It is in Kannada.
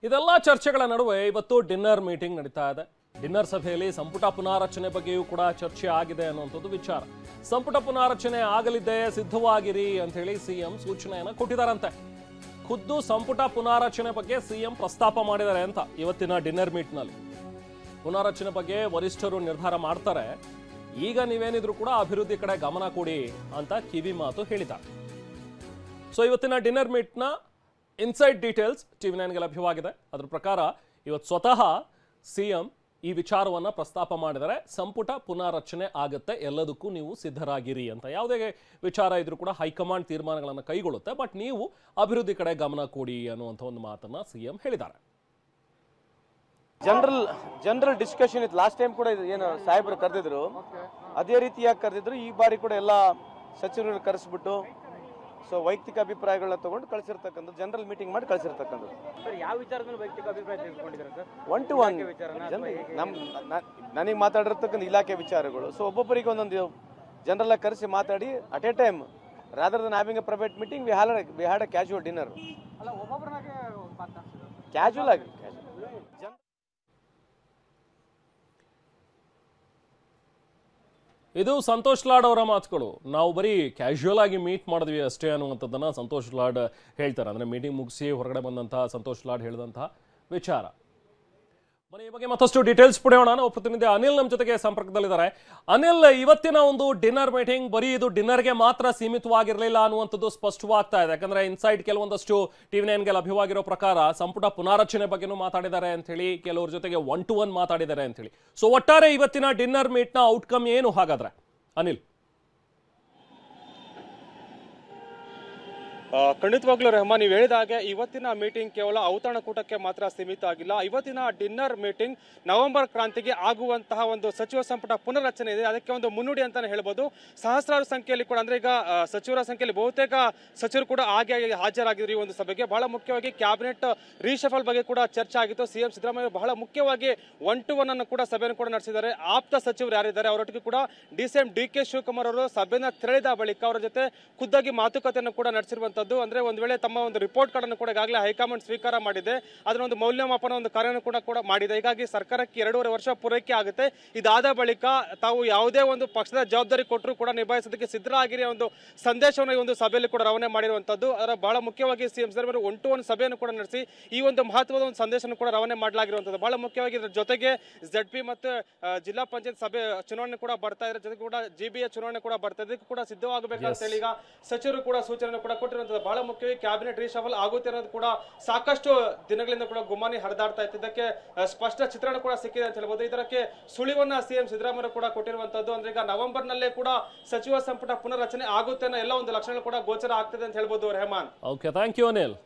ಇದೆಲ್ಲ ಚರ್ಚೆಗಳ ನಡುವೆ ಇವತ್ತು ಡಿನ್ನರ್ ಮೀಟಿಂಗ್ ನಡೀತಾ ಇದೆ. ಡಿನ್ನರ್ ಸಭೆಯಲ್ಲಿ ಸಂಪುಟ ಪುನಾರಚನೆ ಬಗ್ಗೆಯೂ ಕೂಡ ಚರ್ಚೆ ಆಗಿದೆ ಅನ್ನುವಂಥದ್ದು ವಿಚಾರ. ಸಂಪುಟ ಪುನಾರಚನೆ ಆಗಲಿದೆ, ಸಿದ್ಧವಾಗಿರಿ ಅಂತ ಹೇಳಿ ಸಿಎಂ ಸೂಚನೆಯನ್ನ ಕೊಟ್ಟಿದ್ದಾರಂತೆ. ಖುದ್ದು ಸಂಪುಟ ಪುನಾರಚನೆ ಬಗ್ಗೆ ಸಿಎಂ ಪ್ರಸ್ತಾಪ ಮಾಡಿದ್ದಾರೆ ಅಂತ ಇವತ್ತಿನ ಡಿನ್ನರ್ ಮೀಟ್ನಲ್ಲಿ. ಪುನಾರಚನೆ ಬಗ್ಗೆ ವರಿಷ್ಠರು ನಿರ್ಧಾರ ಮಾಡ್ತಾರೆ, ಈಗ ನೀವೇನಿದ್ರು ಕೂಡ ಅಭಿವೃದ್ಧಿ ಕಡೆ ಗಮನ ಕೊಡಿ ಅಂತ ಕಿವಿ ಮಾತು ಹೇಳಿದ್ದಾರೆ. ಸೊ ಇವತ್ತಿನ ಡಿನ್ನರ್ ಮೀಟ್ನ ಇನ್ಸೈಡ್ ಡೀಟೇಲ್ಸ್ TV9ಗೆ ಲಭ್ಯವಾಗಿದೆ. ಅದರ ಪ್ರಕಾರ ಇವತ್ತು ಸ್ವತಃ ಸಿಎಂ ಈ ವಿಚಾರವನ್ನ ಪ್ರಸ್ತಾಪ ಮಾಡಿದರೆ ಸಂಪುಟ ಪುನಾರಚನೆ ಆಗುತ್ತೆ, ಎಲ್ಲದಕ್ಕೂ ನೀವು ಸಿದ್ಧರಾಗಿರಿ ಅಂತ. ಯಾವುದೇ ವಿಚಾರ ಇದ್ರೂ ಕೂಡ ಹೈಕಮಾಂಡ್ ತೀರ್ಮಾನಗಳನ್ನು ಕೈಗೊಳ್ಳುತ್ತೆ, ಬಟ್ ನೀವು ಅಭಿವೃದ್ಧಿ ಕಡೆ ಗಮನ ಕೊಡಿ ಅನ್ನುವಂಥ ಒಂದು ಮಾತನ್ನ ಸಿಎಂ ಹೇಳಿದ್ದಾರೆ. ಜನರಲ್ ಡಿಸ್ಕಷನ್ ಇತ್ತು ಲಾಸ್ಟ್ ಟೈಮ್ ಕೂಡ ಏನು ಸಾಹೇಬರು ಕರೆದಿದ್ರು, ಅದೇ ರೀತಿಯಾಗಿ ಕರೆದಿದ್ರು. ಈ ಬಾರಿ ಕೂಡ ಎಲ್ಲ ಸಚಿವರನ್ನು ಕರೆಸ್ಬಿಟ್ಟು ಸೊ ವೈಯಕ್ತಿಕ ಅಭಿಪ್ರಾಯಗಳನ್ನ ತಗೊಂಡು ಕಳಿಸಿರ್ತಕ್ಕಂಥ ಜನರಲ್ ಮೀಟಿಂಗ್ ಮಾಡಿ ಕಳಿಸಿರ್ತಕ್ಕಂಥದ್ದು. ಯಾವ ವಿಚಾರದ ಮೇಲೆ ವೈಯಕ್ತಿಕ ಅಭಿಪ್ರಾಯ ತೆಗೆದುಕೊಂಡಿದ್ದಾರೆ ಸರ್? 1 to 1 ನನಗೆ ಮಾತಾಡಿರ್ತಕ್ಕಂಥ ಇಲಾಖೆ ವಿಚಾರಗಳು. ಸೊ ಒಬ್ಬೊಬ್ಬರಿಗೆ ಒಂದೊಂದು ಜನರಲ್ ಆಗಿ ಕರೆಸಿ ಮಾತಾಡಿ at A time rather than having A private meeting we had A casual dinner. ಅಲ್ಲ, ಒಬ್ಬೊಬ್ಬರನ್ನಾಗೆ ಕ್ಯಾಶುವಲ್ ಆಗಿ ಇದು ಸಂತೋಷ್ ಲಾಡ್ ಅವರ ಮಾತುಗಳು. ನಾವು ಬರೀ ಕ್ಯಾಶುವಲ್ ಆಗಿ ಮೀಟ್ ಮಾಡಿದ್ವಿ ಅಷ್ಟೇ ಅನ್ನುವಂಥದ್ದನ್ನ ಸಂತೋಷ್ ಲಾಡ್ ಹೇಳ್ತಾರೆ. ಅಂದರೆ ಮೀಟಿಂಗ್ ಮುಗಿಸಿ ಹೊರಗಡೆ ಬಂದಂತಹ ಸಂತೋಷ್ ಲಾಡ್ ಹೇಳಿದಂತಹ ವಿಚಾರ. ಬನ್ನಿ ಈ ಬಗ್ಗೆ ಮತ್ತಷ್ಟು ಡೀಟೇಲ್ಸ್ ಪಡೆಯೋಣ. ನಾವು ಪ್ರತಿನಿಧಿ ಅನಿಲ್ ನಮ್ಮ ಜೊತೆಗೆ ಸಂಪರ್ಕದಲ್ಲಿದ್ದಾರೆ. ಅನಿಲ್, ಇವತ್ತಿನ ಒಂದು ಡಿನ್ನರ್ ಮೀಟಿಂಗ್ ಬರೀ ಇದು ಡಿನ್ನರ್ಗೆ ಮಾತ್ರ ಸೀಮಿತವಾಗಿರಲಿಲ್ಲ ಅನ್ನುವಂಥದ್ದು ಸ್ಪಷ್ಟವಾಗ್ತಾ ಇದೆ. ಯಾಕಂದ್ರೆ ಇನ್ಸೈಡ್ ಕೆಲವೊಂದಷ್ಟು TV9ಗೆ ಲಭ್ಯವಾಗಿರೋ ಪ್ರಕಾರ ಸಂಪುಟ ಪುನಾರಚನೆ ಬಗ್ಗೆನೂ ಮಾತಾಡಿದ್ದಾರೆ ಅಂತ ಹೇಳಿ, ಕೆಲವ್ರ ಜೊತೆಗೆ 1 to 1 ಮಾತಾಡಿದ್ದಾರೆ ಅಂತ ಹೇಳಿ. ಸೊ ಒಟ್ಟಾರೆ ಇವತ್ತಿನ ಡಿನ್ನರ್ ಮೀಟ್ನ ಔಟ್ಕಮ್ ಏನು ಹಾಗಾದ್ರೆ ಅನಿಲ್? ಖಂಡಿತವಾಗ್ಲೂ ರೆಹಮಾನ್, ನೀವು ಹೇಳಿದ ಹಾಗೆ ಇವತ್ತಿನ ಮೀಟಿಂಗ್ ಕೇವಲ ಔತಣಕೂಟಕ್ಕೆ ಮಾತ್ರ ಸೀಮಿತ ಆಗಿಲ್ಲ. ಇವತ್ತಿನ ಡಿನ್ನರ್ ಮೀಟಿಂಗ್ ನವೆಂಬರ್ ಕ್ರಾಂತಿಗೆ ಆಗುವಂತಹ ಒಂದು ಸಚಿವ ಸಂಪುಟ ಪುನರ್ರಚನೆ ಇದೆ, ಅದಕ್ಕೆ ಒಂದು ಮುನ್ನುಡಿ ಅಂತಾನೆ ಹೇಳ್ಬೋದು. ಸಹಸ್ರಾರು ಸಂಖ್ಯೆಯಲ್ಲಿ ಕೂಡ, ಅಂದ್ರೆ ಈಗ ಸಚಿವರ ಸಂಖ್ಯೆಯಲ್ಲಿ ಬಹುತೇಕ ಸಚಿವರು ಕೂಡ ಹಾಜರಾಗಿದ್ರು ಈ ಒಂದು ಸಭೆಗೆ. ಬಹಳ ಮುಖ್ಯವಾಗಿ ಕ್ಯಾಬಿನೆಟ್ ರೀಶಫಲ್ ಬಗ್ಗೆ ಕೂಡ ಚರ್ಚೆ ಆಗಿತ್ತು. ಸಿಎಂ ಸಿದ್ದರಾಮಯ್ಯ ಬಹಳ ಮುಖ್ಯವಾಗಿ 1 to 1 ಅನ್ನು ಕೂಡ ಸಭೆಯನ್ನು ಕೂಡ ನಡೆಸಿದ್ದಾರೆ. ಆಪ್ತ ಸಚಿವರು ಯಾರಿದ್ದಾರೆ ಅವರೊಟ್ಟಿಗೆ ಕೂಡ DCM DK ಶಿವಕುಮಾರ್ ಅವರು ಸಭೆನ ತೆರಳಿದ ಬಳಿಕ ಅವರ ಜೊತೆ ಖುದ್ದಾಗಿ ಮಾತುಕತೆಯನ್ನು ಕೂಡ ನಡೆಸಿರುವಂತದ್ದು. ಅಂದ್ರೆ ಒಂದು ವೇಳೆ ತಮ್ಮ ಒಂದು ರಿಪೋರ್ಟ್ ಕಾರ್ಡ್ ಅನ್ನು ಕೂಡ ಈಗಾಗಲೇ ಹೈಕಮಾಂಡ್ ಸ್ವೀಕಾರ ಮಾಡಿದೆ, ಅದನ್ನ ಒಂದು ಮೌಲ್ಯಮಾಪನ ಒಂದು ಕಾರ್ಯವನ್ನು ಕೂಡ ಮಾಡಿದೆ. ಹೀಗಾಗಿ ಸರ್ಕಾರಕ್ಕೆ 2.5 ವರ್ಷ ಪೂರೈಕೆ ಆಗುತ್ತೆ. ಇದಾದ ಬಳಿಕ ತಾವು ಯಾವುದೇ ಒಂದು ಪಕ್ಷದ ಜವಾಬ್ದಾರಿ ಕೊಟ್ಟರು ಕೂಡ ನಿಭಾಯಿಸೋದಕ್ಕೆ ಸಿದ್ಧರಾಗಿರಿ ಒಂದು ಸಂದೇಶವನ್ನು ಈ ಒಂದು ಸಭೆಯಲ್ಲಿ ಕೂಡ ರವಾನೆ ಮಾಡಿರುವಂತದ್ದು. ಅದರ ಬಹಳ ಮುಖ್ಯವಾಗಿ ಸಿಎಂ ಸಿದ್ದರಾಮಯ್ಯ 1 to 1 ಸಭೆಯನ್ನು ಕೂಡ ನಡೆಸಿ ಈ ಒಂದು ಮಹತ್ವದ ಒಂದು ಸಂದೇಶವನ್ನು ಕೂಡ ರವಾನೆ ಮಾಡಲಾಗಿರುವಂತದ್ದು. ಬಹಳ ಮುಖ್ಯವಾಗಿ ಇದರ ಜೊತೆಗೆ ZP ಮತ್ತು ಜಿಲ್ಲಾ ಪಂಚಾಯತ್ ಸಭೆ ಚುನಾವಣೆ ಕೂಡ ಬರ್ತಾ ಇದೆ, ಜೊತೆಗೆ ಕೂಡ GBA ಚುನಾವಣೆ ಕೂಡ ಬರ್ತಾ ಇದೆ. ಇದಕ್ಕೂ ಕೂಡ ಸಿದ್ಧವಾಗಬೇಕಂತ ಹೇಳಿ ಈಗ ಸಚಿವರು ಕೂಡ ಸೂಚನೆ ಕೂಡ ಕೊಟ್ಟಿರುವಂತದ್ದು. ಬಹಳ ಮುಖ್ಯವಾಗಿ ಕ್ಯಾಬಿನೆಟ್ ರೀಶಫಲ್ ಆಗುತ್ತೆ ಅನ್ನೋದು ಕೂಡ ಸಾಕಷ್ಟು ದಿನಗಳಿಂದ ಕೂಡ ಗುಮಾನಿ ಹರಿದಾಡ್ತಾ ಇತ್ತು. ಇದಕ್ಕೆ ಸ್ಪಷ್ಟ ಚಿತ್ರಣ ಕೂಡ ಸಿಕ್ಕಿದೆ ಅಂತ ಹೇಳ್ಬೋದು. ಇದಕ್ಕೆ ಸುಳಿವನ್ನ ಸಿಎಂ ಸಿದ್ದರಾಮಯ್ಯ ಕೂಡ ಕೊಟ್ಟಿರುವಂತದ್ದು. ಅಂದ್ರೆ ಈಗ ನವೆಂಬರ್ ನಲ್ಲೇ ಕೂಡ ಸಚಿವ ಸಂಪುಟ ಪುನರ್ರಚನೆ ಆಗುತ್ತೆ ಅನ್ನೋ ಎಲ್ಲ ಒಂದು ಲಕ್ಷಣಗಳು ಕೂಡ ಗೋಚರ ಆಗ್ತದೆ ಅಂತ ಹೇಳ್ಬೋದು Rehman. Okay, thank you Anil.